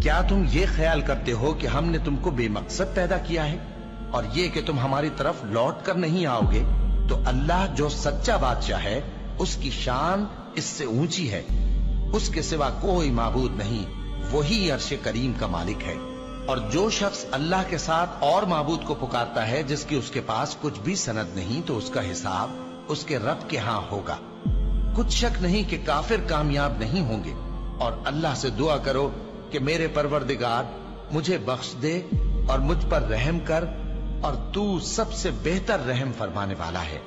क्या तुम ये ख्याल करते हो कि हमने तुमको बेमकसद पैदा किया है और ये कि तुम हमारी तरफ लौट कर नहीं आओगे? तो अल्लाह जो सच्चा बादशाह है, उसकी शान इससे ऊंची है। उसके सिवा कोई माबूद नहीं, वही अर्शे करीम का मालिक है। और जो शख्स अल्लाह के साथ और माबूद को पुकारता है जिसकी उसके पास कुछ भी सनद नहीं, तो उसका हिसाब उसके रब के यहाँ होगा। कुछ शक नहीं कि काफिर कामयाब नहीं होंगे। और अल्लाह से दुआ करो कि मेरे परवरदिगार मुझे बख्श दे और मुझ पर रहम कर, और तू सबसे बेहतर रहम फरमाने वाला है।